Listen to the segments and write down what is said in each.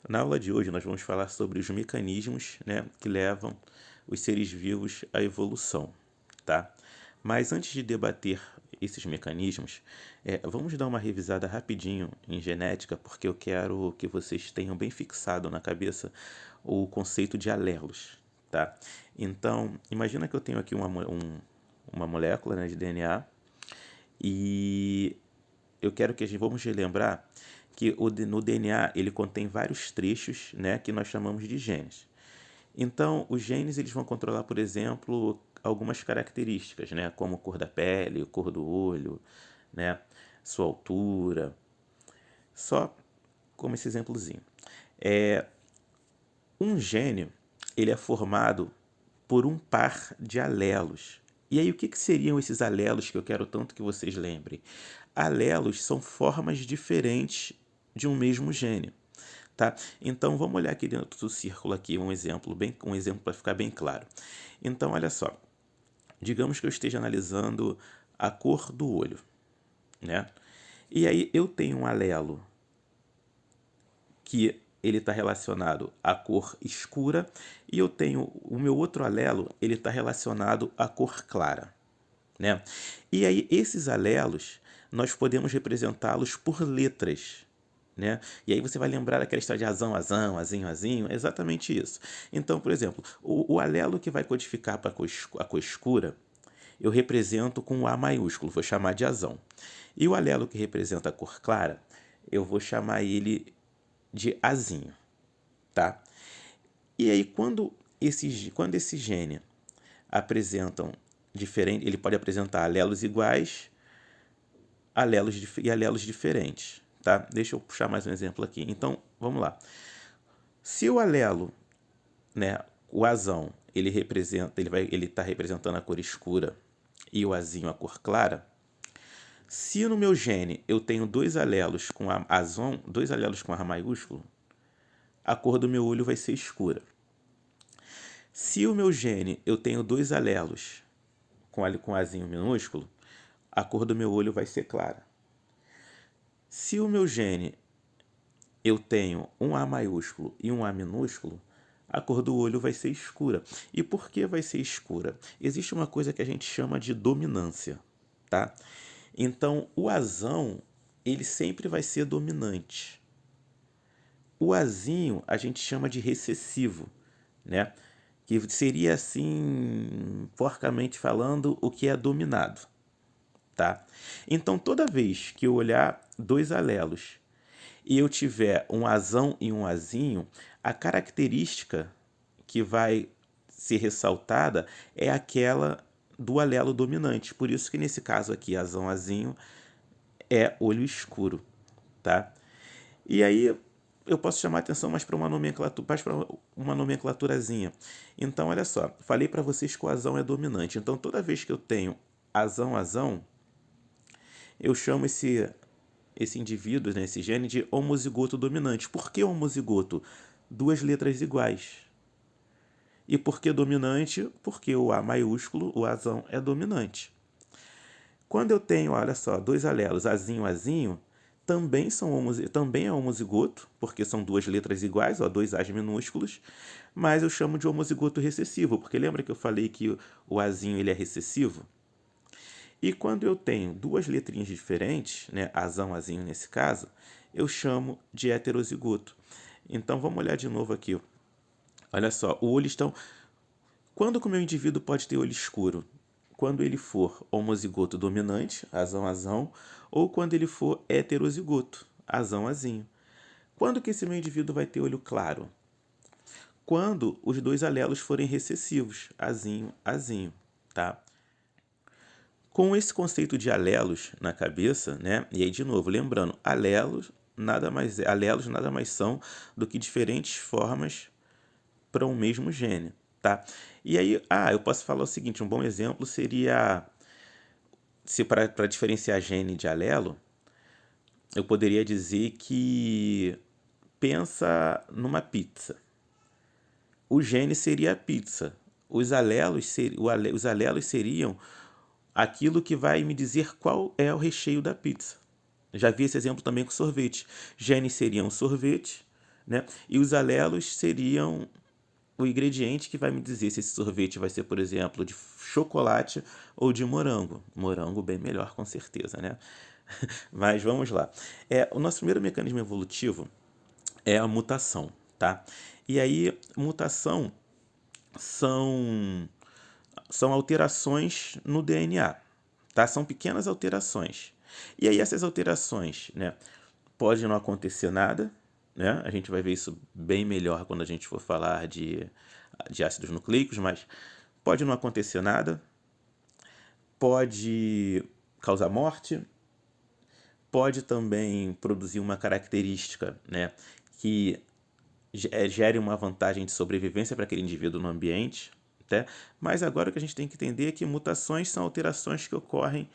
Na aula de hoje nós vamos falar sobre os mecanismos, né, que levam os seres vivos à evolução, tá? Mas antes de debater esses mecanismos, vamos dar uma revisada rapidinho em genética, porque eu quero que vocês tenham bem fixado na cabeça o conceito de alelos, tá? Então, imagina que eu tenho aqui uma molécula, né, de DNA e eu quero que a gente vamos relembrar que no DNA ele contém vários trechos, né, que nós chamamos de genes. Então, os genes eles vão controlar, por exemplo, algumas características, né, como cor da pele, cor do olho, né, sua altura. Só como esse exemplozinho. Um gene ele é formado por um par de alelos. E aí, o que seriam esses alelos que eu quero tanto que vocês lembrem? Alelos são formas diferentes de um mesmo gene, tá? Então, vamos olhar aqui dentro do círculo aqui um exemplo para ficar bem claro. Então, olha só. Digamos que eu esteja analisando a cor do olho, né? E aí eu tenho um alelo que ele está relacionado à cor escura e eu tenho o meu outro alelo, ele está relacionado à cor clara, né? E aí esses alelos nós podemos representá-los por letras, né? E aí você vai lembrar daquela história de azão, azão, azinho, azinho, é exatamente isso. Então, por exemplo, o alelo que vai codificar para a cor escura, eu represento com o A maiúsculo, vou chamar de azão. E o alelo que representa a cor clara, eu vou chamar ele de azinho, tá? E aí, quando esse gene apresentam diferente, ele pode apresentar alelos iguais e alelos diferentes, tá? Deixa eu puxar mais um exemplo aqui. Então, vamos lá. Se o alelo, né, o azão, ele está representando a cor escura e o azinho a cor clara, se no meu gene eu tenho dois alelos com azon, dois alelos com A maiúsculo, a cor do meu olho vai ser escura. Se o meu gene eu tenho dois alelos com Azinho minúsculo, a cor do meu olho vai ser clara. Se o meu gene eu tenho um A maiúsculo e um A minúsculo, a cor do olho vai ser escura. E por que vai ser escura? Existe uma coisa que a gente chama de dominância, tá? Então, o azão, ele sempre vai ser dominante. O azinho a gente chama de recessivo, né? Que seria assim, porcamente falando, o que é dominado, tá? Então, toda vez que eu olhar dois alelos e eu tiver um azão e um azinho, a característica que vai ser ressaltada é aquela do alelo dominante. Por isso que nesse caso aqui, azão, azinho, é olho escuro, tá? E aí eu posso chamar atenção mais para uma nomenclaturazinha. Então, olha só, falei para vocês que o azão é dominante. Então, toda vez que eu tenho azão, azão, eu chamo esse indivíduo, né, esse gene, de homozigoto dominante. Por que homozigoto? Duas letras iguais. E por que dominante? Porque o A maiúsculo, o azão, é dominante. Quando eu tenho, olha só, dois alelos, azinho, azinho, também é homozigoto, porque são duas letras iguais, ó, dois As minúsculos, mas eu chamo de homozigoto recessivo, porque lembra que eu falei que o Azinho ele é recessivo? E quando eu tenho duas letrinhas diferentes, né, azão, azinho nesse caso, eu chamo de heterozigoto. Então vamos olhar de novo aqui. Olha só, o olho estão. Quando que o meu indivíduo pode ter olho escuro? Quando ele for homozigoto dominante, azão, azão, ou quando ele for heterozigoto, azão, azinho. Quando que esse meu indivíduo vai ter olho claro? Quando os dois alelos forem recessivos, azinho, azinho, tá? Com esse conceito de alelos na cabeça, né? E aí de novo, lembrando, alelos nada mais são do que diferentes formas para um mesmo gene, tá? E aí, eu posso falar o seguinte, um bom exemplo seria se para diferenciar gene de alelo, eu poderia dizer que pensa numa pizza. O gene seria a pizza. Os alelos seriam aquilo que vai me dizer qual é o recheio da pizza. Já vi esse exemplo também com sorvete. Gene seria um sorvete, né? E os alelos seriam o ingrediente que vai me dizer se esse sorvete vai ser, por exemplo, de chocolate ou de morango. Morango bem melhor, com certeza, né? Mas vamos lá. O nosso primeiro mecanismo evolutivo é a mutação, tá? E aí, mutação são, são alterações no DNA, tá? São pequenas alterações. E aí essas alterações, né, pode não acontecer nada, né? A gente vai ver isso bem melhor quando a gente for falar de ácidos nucleicos, mas pode não acontecer nada, pode causar morte, pode também produzir uma característica, né, que gere uma vantagem de sobrevivência para aquele indivíduo no ambiente, tá? Mas agora o que a gente tem que entender é que mutações são alterações que ocorrem,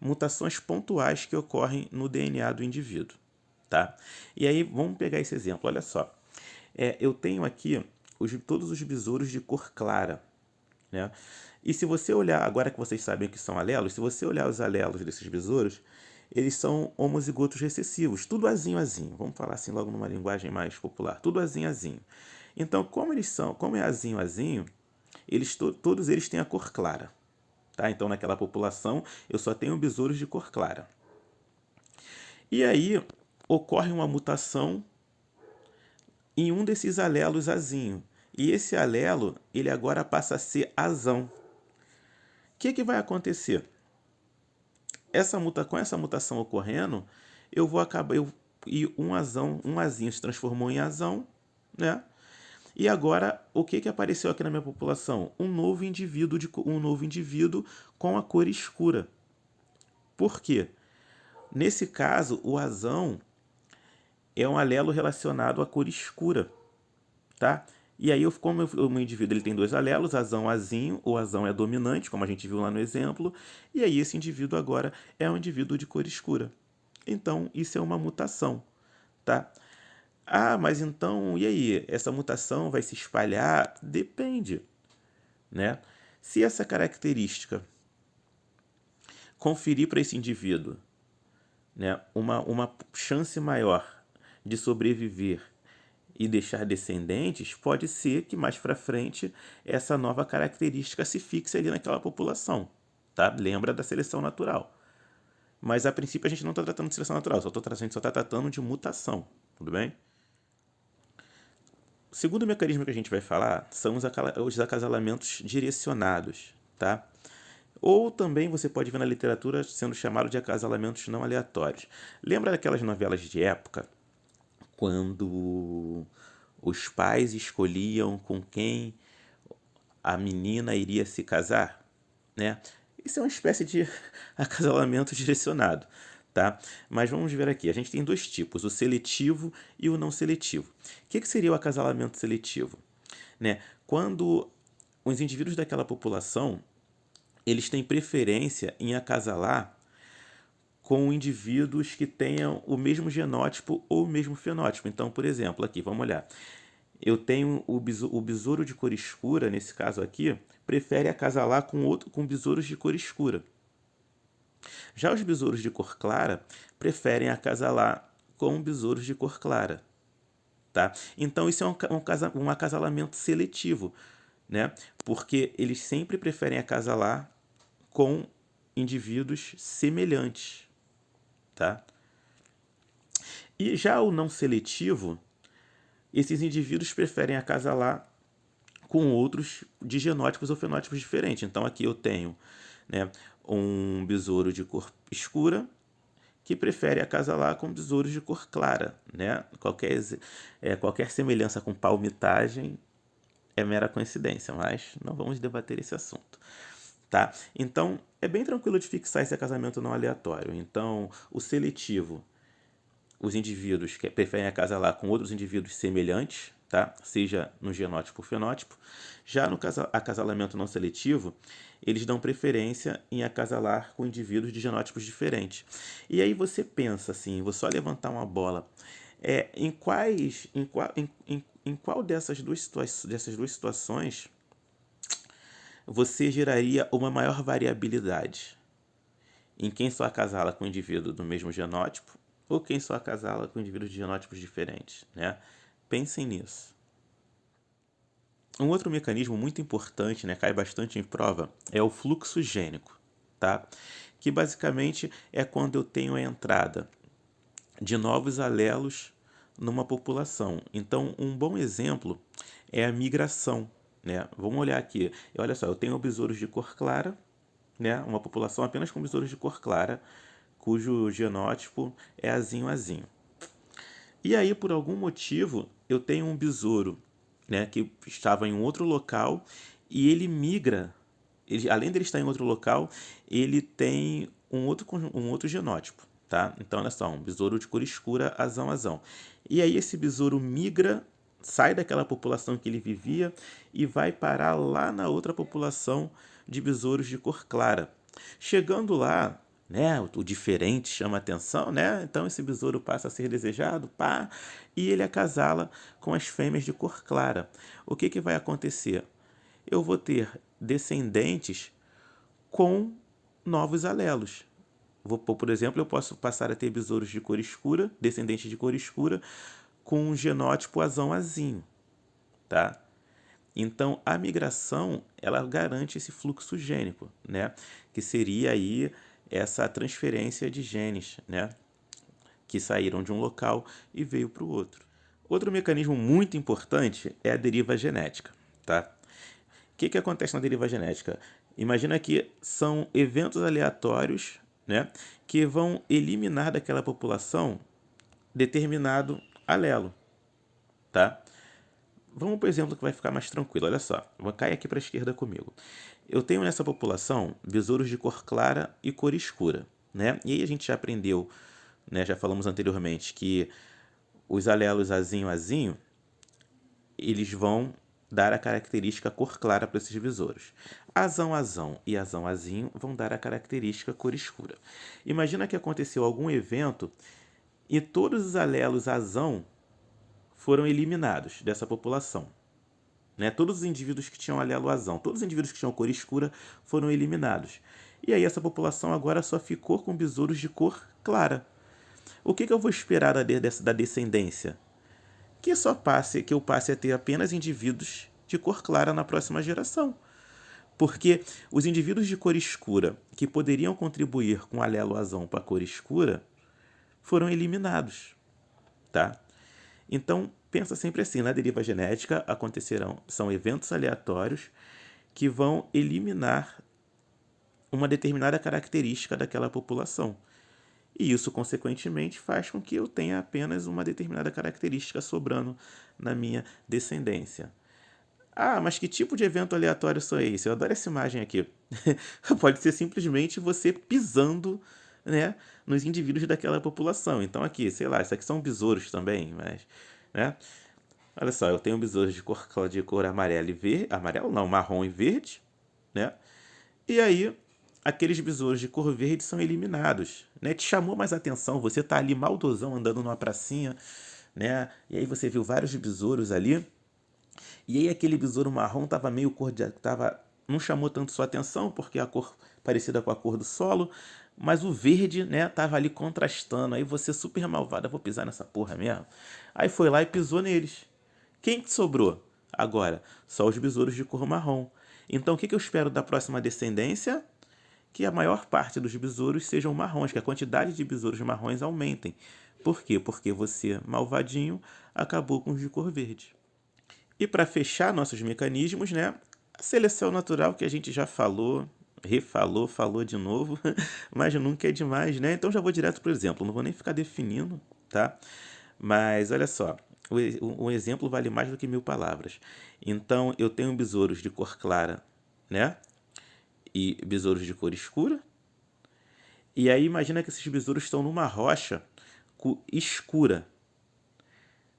mutações pontuais que ocorrem no DNA do indivíduo, tá? E aí vamos pegar esse exemplo, olha só. Eu tenho aqui todos os besouros de cor clara, né? E se você olhar, agora que vocês sabem que são alelos, se você olhar os alelos desses besouros, eles são homozigotos recessivos, tudo azinho azinho. Vamos falar assim logo numa linguagem mais popular, tudo azinho azinho. Então, como é azinho azinho, todos eles têm a cor clara, tá? Então, naquela população, eu só tenho besouros de cor clara. E aí ocorre uma mutação em um desses alelos azinho. E esse alelo, ele agora passa a ser azão. O que vai acontecer? Com essa mutação ocorrendo, e um azinho se transformou em azão, né? E agora, o que apareceu aqui na minha população? Um novo indivíduo com a cor escura. Por quê? Nesse caso, o azão é um alelo relacionado à cor escura, tá? E aí, como o indivíduo ele tem dois alelos, azão, azinho, o azão é dominante, como a gente viu lá no exemplo, e aí esse indivíduo agora é um indivíduo de cor escura. Então, isso é uma mutação, tá? Ah, mas então, e aí? Essa mutação vai se espalhar? Depende, né? Se essa característica conferir para esse indivíduo, né, uma chance maior de sobreviver e deixar descendentes, pode ser que mais para frente essa nova característica se fixe ali naquela população, tá? Lembra da seleção natural. Mas a princípio a gente não está tratando de seleção natural, a gente só está tratando de mutação, tudo bem? O segundo mecanismo que a gente vai falar são os acasalamentos direcionados, tá? Ou também você pode ver na literatura sendo chamado de acasalamentos não aleatórios. Lembra daquelas novelas de época, quando os pais escolhiam com quem a menina iria se casar, né? Isso é uma espécie de acasalamento direcionado, tá? Mas vamos ver aqui, a gente tem dois tipos, o seletivo e o não seletivo. O que seria o acasalamento seletivo? Né? Quando os indivíduos daquela população, eles têm preferência em acasalar com indivíduos que tenham o mesmo genótipo ou o mesmo fenótipo. Então, por exemplo, aqui, vamos olhar. Eu tenho o besouro de cor escura, nesse caso aqui, prefere acasalar com besouros de cor escura. Já os besouros de cor clara preferem acasalar com besouros de cor clara. Tá? Então, isso é um acasalamento seletivo, né? Porque eles sempre preferem acasalar com indivíduos semelhantes. Tá? E já o não seletivo, esses indivíduos preferem acasalar com outros de genótipos ou fenótipos diferentes. Então aqui eu tenho, né, um besouro de cor escura que prefere acasalar com besouros de cor clara, né? Qualquer semelhança com palmitagem é mera coincidência, mas não vamos debater esse assunto. Tá? Então, é bem tranquilo de fixar esse acasalamento não aleatório. Então, o seletivo, os indivíduos que preferem acasalar com outros indivíduos semelhantes, tá? Seja no genótipo ou fenótipo. Já no acasalamento não seletivo, eles dão preferência em acasalar com indivíduos de genótipos diferentes. E aí você pensa assim, vou só levantar uma bola. Em qual dessas duas situações você geraria uma maior variabilidade? Em quem só acasala com indivíduo do mesmo genótipo ou quem só acasala com indivíduos de genótipos diferentes, né? Pensem nisso. Um outro mecanismo muito importante, né, cai bastante em prova, é o fluxo gênico, tá? Que basicamente é quando eu tenho a entrada de novos alelos numa população. Então, um bom exemplo é a migração, né? Vamos olhar aqui. Olha só, eu tenho besouros de cor clara, né? Uma população apenas com besouros de cor clara, cujo genótipo é azinho-azinho. E aí, por algum motivo, eu tenho um besouro, né, que estava em um outro local e ele migra. Ele, além de ele estar em outro local, ele tem um outro genótipo, tá? Então, olha só, um besouro de cor escura, azão-azão. E aí esse besouro migra, sai daquela população que ele vivia e vai parar lá na outra população de besouros de cor clara. Chegando lá, né, o diferente chama atenção, né? Então esse besouro passa a ser desejado, pá, e ele acasala com as fêmeas de cor clara. O que vai acontecer? Eu vou ter descendentes com novos alelos. Por exemplo, eu posso passar a ter besouros de cor escura, descendentes de cor escura, com um genótipo azão-azinho, tá? Então, a migração, ela garante esse fluxo gênico, né? Que seria aí essa transferência de genes, né? Que saíram de um local e veio para o outro. Outro mecanismo muito importante é a deriva genética, tá? O que acontece na deriva genética? Imagina que são eventos aleatórios, né, que vão eliminar daquela população determinado alelo, tá? Vamos para o exemplo que vai ficar mais tranquilo. Olha só, vou cair aqui para a esquerda comigo. Eu tenho nessa população besouros de cor clara e cor escura, né? E aí a gente já aprendeu, né, já falamos anteriormente, que os alelos azinho-azinho, eles vão dar a característica cor clara para esses besouros. Azão-azão e azão-azinho vão dar a característica cor escura. Imagina que aconteceu algum evento e todos os alelos azão foram eliminados dessa população. Né? Todos os indivíduos que tinham alelo azão, todos os indivíduos que tinham cor escura foram eliminados. E aí essa população agora só ficou com besouros de cor clara. O que eu vou esperar da descendência? Que eu passe a ter apenas indivíduos de cor clara na próxima geração. Porque os indivíduos de cor escura que poderiam contribuir com o alelo azão para a cor escura foram eliminados, tá? Então, pensa sempre assim, na deriva genética são eventos aleatórios que vão eliminar uma determinada característica daquela população. E isso, consequentemente, faz com que eu tenha apenas uma determinada característica sobrando na minha descendência. Ah, mas que tipo de evento aleatório são esse? Eu adoro essa imagem aqui. Pode ser simplesmente você pisando, né, nos indivíduos daquela população. Então aqui, sei lá, isso aqui são besouros também, mas, né? Olha só, eu tenho besouros de cor amarela e verde, amarelo não, marrom e verde, né? E aí aqueles besouros de cor verde são eliminados, né? Te chamou mais atenção, você tá ali maldosão andando numa pracinha, né? E aí você viu vários besouros ali. E aí aquele besouro marrom tava meio não chamou tanto sua atenção porque a cor parecida com a cor do solo, mas o verde, né, tava ali contrastando. Aí você super malvada, vou pisar nessa porra mesmo. Aí foi lá e pisou neles. Quem que sobrou? Agora, só os besouros de cor marrom. Então o que eu espero da próxima descendência? Que a maior parte dos besouros sejam marrons, que a quantidade de besouros marrons aumentem. Por quê? Porque você, malvadinho, acabou com os de cor verde. E para fechar nossos mecanismos, né, a seleção natural que a gente já falou, refalou, falou de novo, mas nunca é demais, né? Então já vou direto para o exemplo, não vou nem ficar definindo, tá? Mas olha só, um exemplo vale mais do que 1000 palavras. Então eu tenho besouros de cor clara, né? E besouros de cor escura. E aí imagina que esses besouros estão numa rocha escura,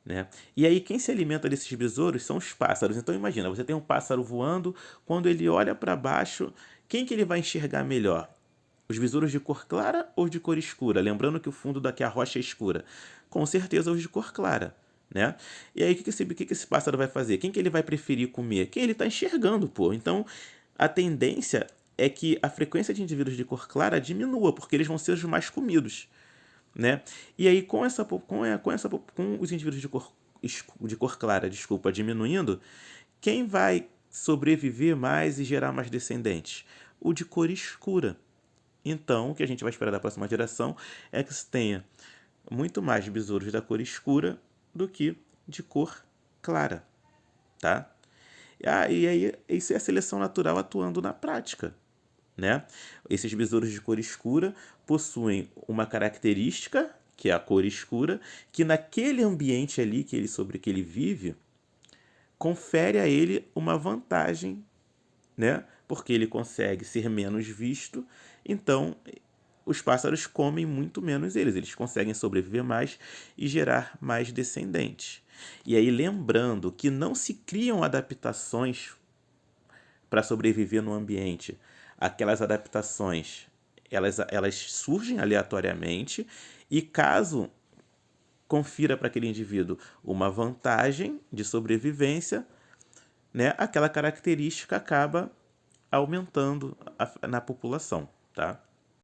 né? E aí quem se alimenta desses besouros são os pássaros. Então imagina, você tem um pássaro voando, quando ele olha para baixo, quem que ele vai enxergar melhor? Os besouros de cor clara ou de cor escura? Lembrando que o fundo daqui a rocha é escura. Com certeza os de cor clara, né? E aí o que esse pássaro vai fazer? Quem que ele vai preferir comer? Quem ele está enxergando, pô. Então a tendência é que a frequência de indivíduos de cor clara diminua, porque eles vão ser os mais comidos, né? E aí com os indivíduos de cor de cor clara, desculpa, diminuindo, quem vai sobreviver mais e gerar mais descendentes? O de cor escura. Então, o que a gente vai esperar da próxima geração é que se tenha muito mais besouros da cor escura do que de cor clara, tá? E aí, isso é a seleção natural atuando na prática, né? Esses besouros de cor escura possuem uma característica, que é a cor escura, que naquele ambiente ali sobre que ele vive, confere a ele uma vantagem, né? Porque ele consegue ser menos visto, então os pássaros comem muito menos eles conseguem sobreviver mais e gerar mais descendentes. E aí lembrando que não se criam adaptações para sobreviver no ambiente. Aquelas adaptações, elas surgem aleatoriamente e caso confira para aquele indivíduo uma vantagem de sobrevivência, né, aquela característica acaba aumentando na população, tá?